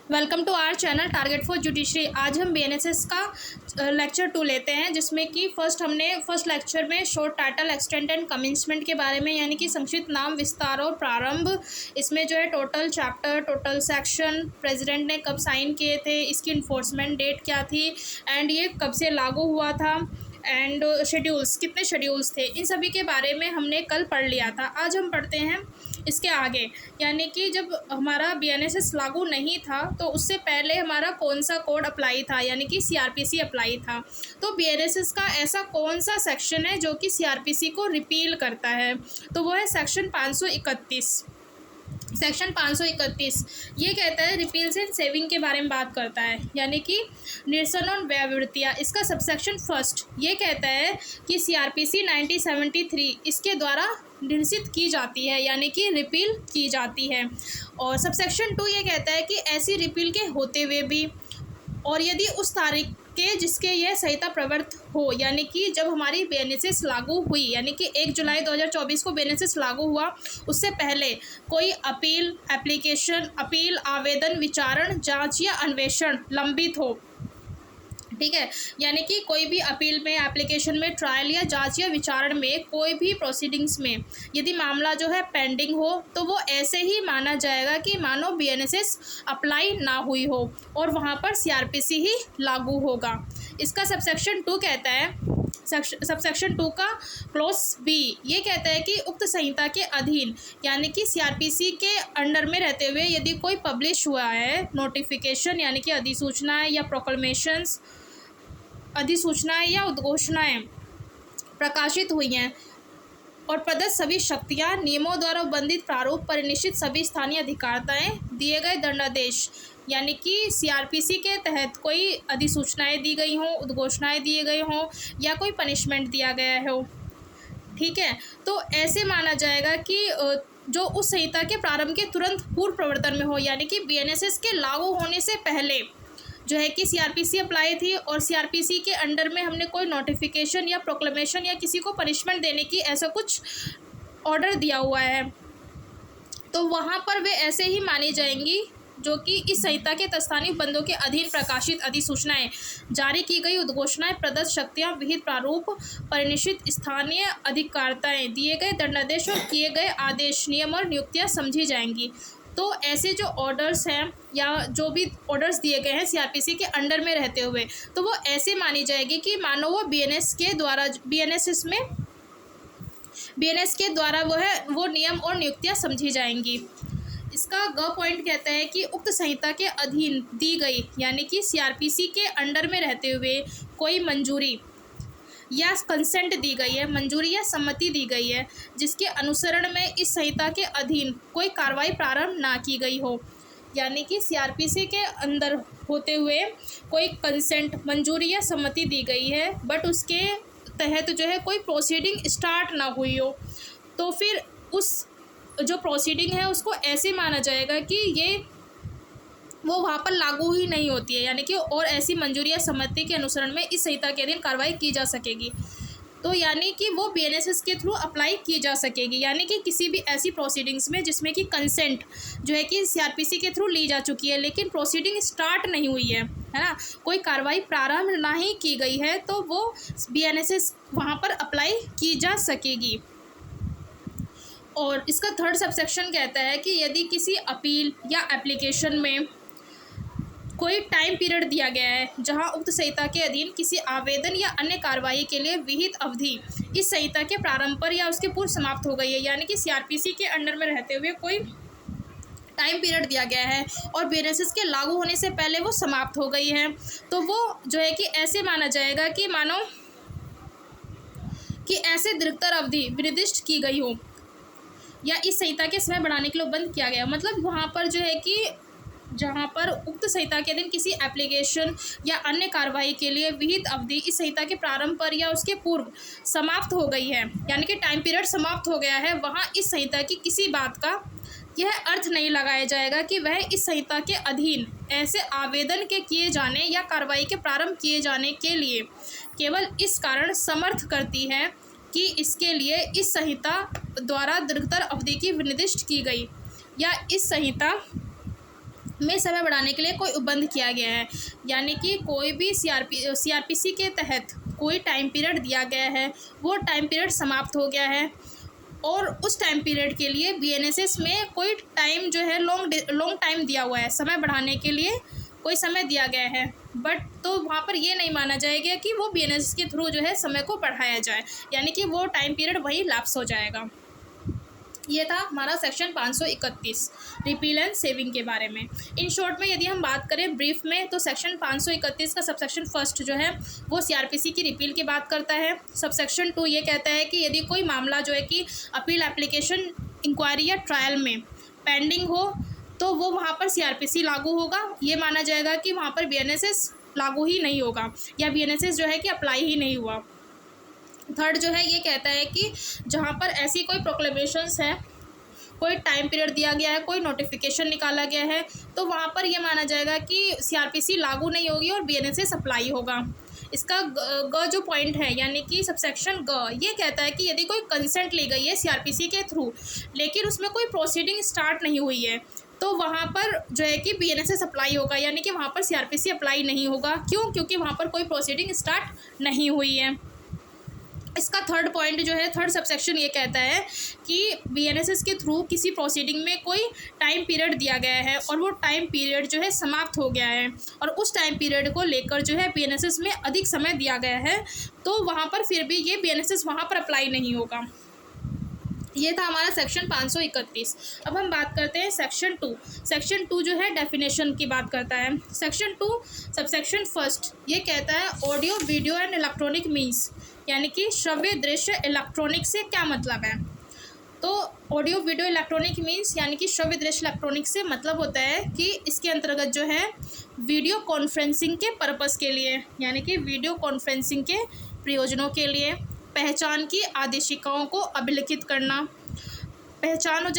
Welcome to our channel target for judiciary. आज हम BNSS का लेक्चर 2 लेते हैं, जिसमें कि फर्स्ट लेक्चर में short title, extent and commencement के बारे में, यानी कि संक्षिप्त नाम, विस्तार और प्रारंभ। इसमें जो है total chapter, total section, president ने कब साइन किए थे, इसकी इन्फोर्समेंट डेट क्या थी, एंड ये कब से लागू हुआ था, एंड शेड्यूल्स, कितने शेड्यूल्स थे, इन सभी के बारे में हमने कल पढ़ लिया था। आज हम पढ़ते हैं इसके आगे, यानी कि जब हमारा बीएनएसएस लागू नहीं था तो उससे पहले हमारा कौन सा कोड अप्लाई था, यानी कि सीआरपीसी अप्लाई था। तो बीएनएसएस का ऐसा कौन सा सेक्शन है जो कि सीआरपीसी को रिपील करता है, तो वो है सेक्शन 531। सेक्शन 531 ये कहता है रिपील्स एंड सेविंग के बारे में बात करता है, यानी कि निरसन और व्यवृत्तियाँ। इसका सबसेक्शन फर्स्ट ये कहता है कि सीआरपीसी 1973 इसके द्वारा निरसित की जाती है, यानी कि रिपील की जाती है। और सबसेक्शन 2 ये कहता है कि ऐसी रिपील के होते हुए भी, और यदि उस तारीख के जिसके यह संहिता प्रवर्त हो, यानी कि जब हमारी बीएनएसएस लागू हुई, यानी कि 1 जुलाई 2024 को बीएनएसएस लागू हुआ, उससे पहले कोई अपील, एप्लीकेशन, अपील, आवेदन, विचारण, जांच या अन्वेषण लंबित हो, ठीक है, यानी कि कोई भी अपील में, एप्लीकेशन में, ट्रायल या जांच या विचारण में, कोई भी प्रोसीडिंग्स में यदि मामला जो है पेंडिंग हो, तो वो ऐसे ही माना जाएगा कि मानो बीएनएसएस अप्लाई ना हुई हो और वहाँ पर सीआरपीसी ही लागू होगा। इसका सबसेक्शन 2 कहता है, सबसेक्शन 2 का क्लॉज बी ये कहता है कि उक्त संहिता के अधीन, यानी कि सीआरपीसी के अंडर में रहते हुए यदि कोई पब्लिश हुआ है नोटिफिकेशन, यानी कि अधिसूचनाएं या प्रोक्लेमेशंस, अधिसूचनाएं या उद्घोषणाएं प्रकाशित हुई हैं और प्रदत्त सभी शक्तियां, नियमों द्वारा उल्लंघित प्रारूप परिनिश्चित सभी स्थानीय अधिकारताएं, दिए गए दंडादेश, यानी कि सीआरपीसी के तहत कोई अधिसूचनाएं दी गई हों, उद्घोषणाएं दिए गए हों या कोई पनिशमेंट दिया गया हो, ठीक है, तो ऐसे माना जाएगा कि जो उस संहिता के प्रारंभ के तुरंत पूर्व प्रवर्तन में हो, यानी कि बीएनएसएस के लागू होने से पहले जो है कि सीआरपीसी अप्लाई थी और सीआरपीसी के अंडर में हमने कोई नोटिफिकेशन या प्रोक्लेमेशन या किसी को पनिशमेंट देने की ऐसा कुछ ऑर्डर दिया हुआ है, तो वहाँ पर वे ऐसे ही मानी जाएंगी जो कि इस संहिता के तत्स्थानीय बंदों के अधीन प्रकाशित अधिसूचनाएं, जारी की गई उद्घोषणाएं, प्रदत्त शक्तियां, विहित प्रारूप परिनिश्चित स्थानीय अधिकारताएं, दिए गए दंडादेश और किए गए आदेश, नियम और नियुक्तियां समझी जाएंगी। तो ऐसे जो ऑर्डर्स हैं या जो भी ऑर्डर्स दिए गए हैं सीआरपीसी के अंडर में रहते हुए, तो वो ऐसे मानी जाएगी कि मानो वो बीएनएस के द्वारा वो नियम और नियुक्तियां समझी जाएंगी। इसका ग पॉइंट कहता है कि उक्त संहिता के अधीन दी गई, यानी कि सीआरपीसी के अंडर में रहते हुए कोई मंजूरी या कंसेंट दी गई है, मंजूरी या सम्मति दी गई है, जिसके अनुसरण में इस संहिता के अधीन कोई कार्रवाई प्रारंभ ना की गई हो, यानी कि सीआरपीसी के अंदर होते हुए कोई कंसेंट, मंजूरी या सम्मति दी गई है, बट उसके तहत जो है कोई प्रोसीडिंग स्टार्ट ना हुई हो, तो फिर उस जो प्रोसीडिंग है उसको ऐसे माना जाएगा कि ये वो वहाँ पर लागू ही नहीं होती है, यानी कि और ऐसी मंजूरी या सम्मति के अनुसरण में इस संहिता के अधीन कार्रवाई की जा सकेगी, तो यानी कि वो बीएनएसएस के थ्रू अप्लाई की जा सकेगी, यानी कि किसी भी ऐसी प्रोसीडिंग्स में जिसमें कि कंसेंट जो है कि सीआरपीसी के थ्रू ली जा चुकी है लेकिन प्रोसीडिंग स्टार्ट नहीं हुई है ना, कोई कार्रवाई प्रारंभ ना ही की गई है, तो वो बीएनएसएस वहाँ पर अप्लाई की जा सकेगी। और इसका थर्ड सबसेक्शन कहता है कि यदि किसी अपील या एप्लीकेशन में कोई टाइम पीरियड दिया गया है जहां उक्त संहिता के अधीन किसी आवेदन या अन्य कार्रवाई के लिए विहित अवधि इस संहिता के प्रारंभ पर या उसके पूर्व समाप्त हो गई है, यानी कि सीआरपीसी के अंडर में रहते हुए कोई टाइम पीरियड दिया गया है और बीएनएसएस के लागू होने से पहले वो समाप्त हो गई है, तो वो जो है कि ऐसे माना जाएगा कि मानो कि ऐसे दीर्घतर अवधि निर्दिष्ट की गई हो या इस संहिता के समय बढ़ाने के लिए बंद किया गया, मतलब वहाँ पर जो है कि जहाँ पर उक्त संहिता के दिन किसी एप्लीकेशन या अन्य कार्रवाई के लिए विहित अवधि इस संहिता के प्रारंभ पर या उसके पूर्व समाप्त हो गई है, यानी कि टाइम पीरियड समाप्त हो गया है, वहाँ इस संहिता की किसी बात का यह अर्थ नहीं लगाया जाएगा कि वह इस संहिता के अधीन ऐसे आवेदन के किए जाने या कार्रवाई के प्रारंभ किए जाने के लिए केवल इस कारण समर्थ करती है कि इसके लिए इस संहिता द्वारा दीर्घतर अवधि की निर्दिष्ट की गई या इस संहिता में समय बढ़ाने के लिए कोई उपबंध किया गया है, यानी कि कोई भी सीआरपीसी के तहत कोई टाइम पीरियड दिया गया है, वो टाइम पीरियड समाप्त हो गया है और उस टाइम पीरियड के लिए बीएनएसएस में कोई टाइम जो है लॉन्ग टाइम दिया हुआ है, समय बढ़ाने के लिए कोई समय दिया गया है, बट तो वहाँ पर ये नहीं माना जाएगा कि वो बीएनएसएस के थ्रू जो है समय को बढ़ाया जाए, यानी कि वो टाइम पीरियड वही लैप्स हो जाएगा। ये था हमारा सेक्शन 531 रिपील एंड सेविंग के बारे में। इन शॉर्ट में यदि हम बात करें ब्रीफ में, तो सेक्शन 531 का सबसेक्शन फर्स्ट जो है वो सीआरपीसी की रिपील की बात करता है। सबसेक्शन 2 ये कहता है कि यदि कोई मामला जो है कि अपील एप्लीकेशन, इंक्वायरी या ट्रायल में पेंडिंग हो तो वो वहाँ पर सीआरपीसी लागू होगा। ये माना जाएगा कि वहाँ पर बीएनएसएस लागू ही नहीं होगा या बीएनएसएस जो है कि अप्लाई ही नहीं हुआ। थर्ड जो है ये कहता है कि जहाँ पर ऐसी कोई प्रोक्लेमेशंस है, कोई टाइम पीरियड दिया गया है, कोई नोटिफिकेशन निकाला गया है, तो वहाँ पर ये माना जाएगा कि सीआरपीसी लागू नहीं होगी और बीएनएसएस अप्लाई होगा। इसका ग जो पॉइंट है, यानी कि सबसेक्शन ग ये कहता है कि यदि कोई कंसेंट ली गई है सीआरपीसी के थ्रू लेकिन उसमें कोई प्रोसीडिंग स्टार्ट नहीं हुई है, तो वहाँ पर जो है कि बीएनएसएस अप्लाई होगा, यानी कि वहाँ पर सीआरपीसी अप्लाई नहीं होगा। क्यों? क्योंकि वहाँ पर कोई प्रोसीडिंग स्टार्ट नहीं हुई है। इसका थर्ड पॉइंट जो है, थर्ड सबसेक्शन ये कहता है कि बीएनएसएस के थ्रू किसी प्रोसीडिंग में कोई टाइम पीरियड दिया गया है और वो टाइम पीरियड जो है समाप्त हो गया है और उस टाइम पीरियड को लेकर जो है बीएनएसएस में अधिक समय दिया गया है, तो वहाँ पर फिर भी ये बीएनएसएस वहाँ पर अप्लाई नहीं होगा। ये था हमारा सेक्शन 531। अब हम बात करते हैं सेक्शन 2। सेक्शन 2 जो है डेफिनेशन की बात करता है। सेक्शन 2 सबसेक्शन फर्स्ट ये कहता है audio video and electronic means, यानी कि श्रव्य दृश्य इलेक्ट्रॉनिक से क्या मतलब है। तो ऑडियो वीडियो इलेक्ट्रॉनिक मीन्स यानी कि श्रव्य दृश्य इलेक्ट्रॉनिक से मतलब होता है कि इसके अंतर्गत जो है वीडियो कॉन्फ्रेंसिंग के पर्पस के लिए, यानी कि वीडियो कॉन्फ्रेंसिंग के प्रयोजनों के लिए पहचान की आदेशिकाओं को अभिलिखित करना, पहचान